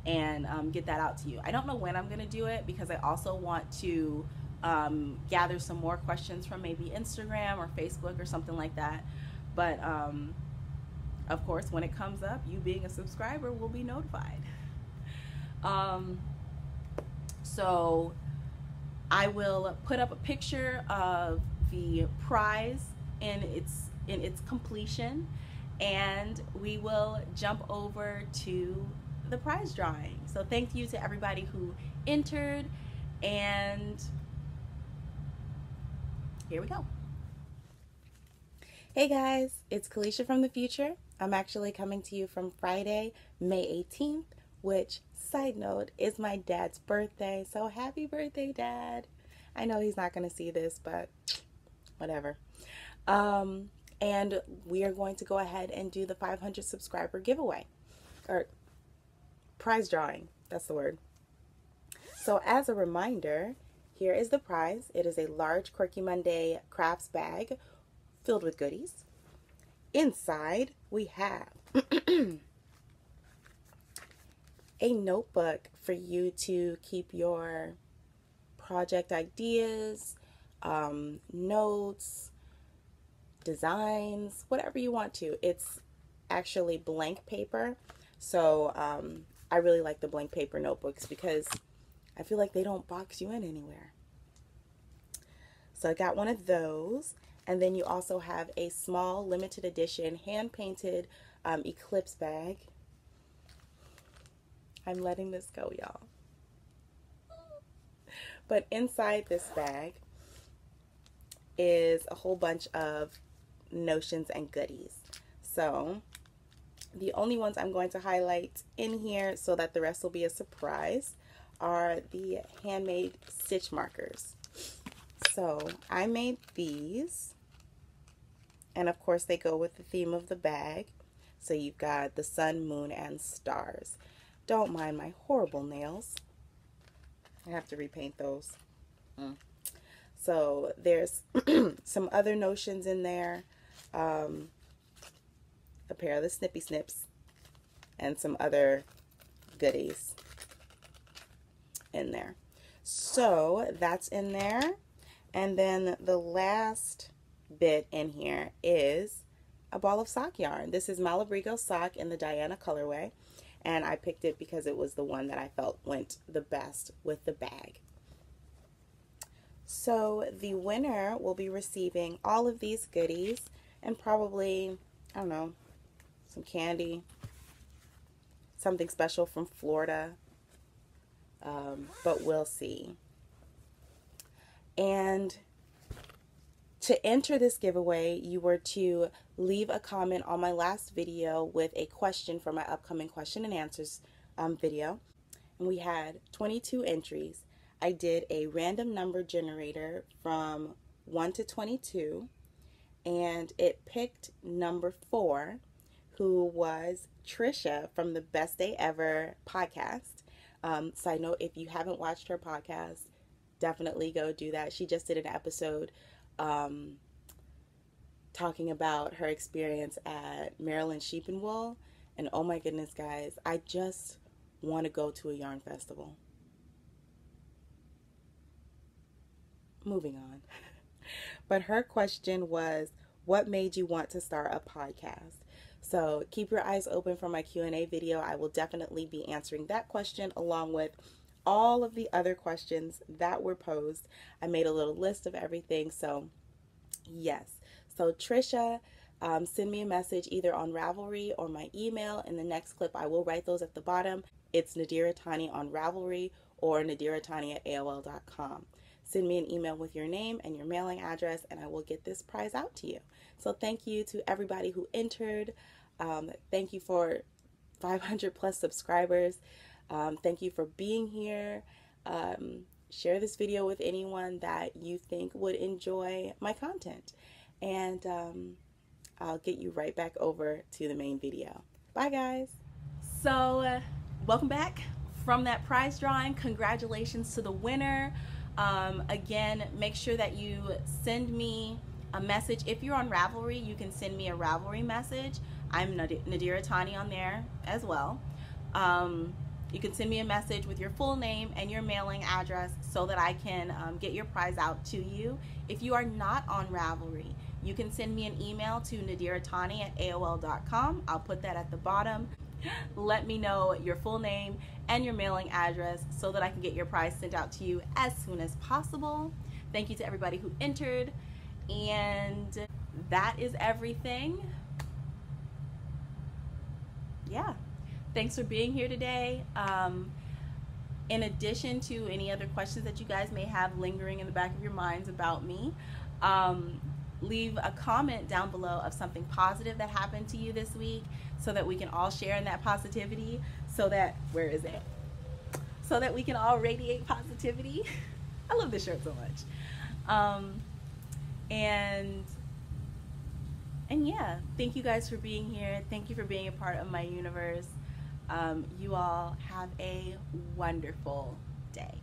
Speaker 1: and get that out to you. I don't know when I'm gonna do it, because I also want to gather some more questions from maybe Instagram or Facebook or something like that. But of course, when it comes up, you being a subscriber will be notified. So I will put up a picture of the prize in its completion, and we will jump over to the prize drawing. So thank you to everybody who entered, and here we go. Hey guys, it's Kalisha from the future. I'm actually coming to you from Friday, May 18th, which, side note, is my dad's birthday. So happy birthday, Dad. I know he's not going to see this, but whatever. And we are going to go ahead and do the 500 subscriber giveaway, or prize drawing. That's the word. So as a reminder, here is the prize. It is a large Quirky Monday Crafts bag filled with goodies. Inside, we have a notebook for you to keep your project ideas, notes, designs, whatever you want to. It's actually blank paper. So I really like the blank paper notebooks because I feel like they don't box you in anywhere. So I got one of those. And then you also have a small limited edition hand-painted eclipse bag. I'm letting this go, y'all. But inside this bag is a whole bunch of notions and goodies. So the only ones I'm going to highlight in here, so that the rest will be a surprise, are the handmade stitch markers. So I made these, and of course they go with the theme of the bag. So you've got the sun, moon, and stars. Don't mind my horrible nails. I have to repaint those. So there's some other notions in there. A pair of the snippy snips and some other goodies in there. So that's in there. And then the last bit in here is a ball of sock yarn. This is Malabrigo sock in the Diana colorway, and I picked it because it was the one that I felt went the best with the bag. So the winner will be receiving all of these goodies and probably, I don't know, some candy, something special from Florida, but we'll see. And to enter this giveaway, you were to leave a comment on my last video with a question for my upcoming question and answers video. And we had 22 entries. I did a random number generator from 1 to 22, and it picked number 4, who was Trisha from the Best Day Ever podcast. Side note, if you haven't watched her podcast, definitely go do that. She just did an episode talking about her experience at Maryland Sheep and Wool, and oh my goodness, guys, I just want to go to a yarn festival. Moving on. But her question was, what made you want to start a podcast? So keep your eyes open for my Q&A video. I will definitely be answering that question along with all of the other questions that were posed. I made a little list of everything. So yes. So Trisha, send me a message either on Ravelry or my email. In the next clip, I will write those at the bottom. It's Nadira Tani on Ravelry or nadiratani@aol.com. Send me an email with your name and your mailing address, and I will get this prize out to you. So thank you to everybody who entered. Thank you for 500 plus subscribers. Thank you for being here. Share this video with anyone that you think would enjoy my content. And I'll get you right back over to the main video. Bye, guys. So welcome back from that prize drawing. Congratulations to the winner. Again, make sure that you send me a message. If you're on Ravelry, you can send me a Ravelry message. I'm Nadira Tani on there as well. You can send me a message with your full name and your mailing address so that I can get your prize out to you. If you are not on Ravelry, you can send me an email to nadiratani@aol.com. I'll put that at the bottom. Let me know your full name and your mailing address so that I can get your prize sent out to you as soon as possible. Thank you to everybody who entered. And that is everything. Yeah. Thanks for being here today. In addition to any other questions that you guys may have lingering in the back of your minds about me, leave a comment down below of something positive that happened to you this week so that we can all share in that positivity, so that, where is it? So that we can all radiate positivity. I love this shirt so much. And yeah, thank you guys for being here. Thank you for being a part of my universe. You all have a wonderful day.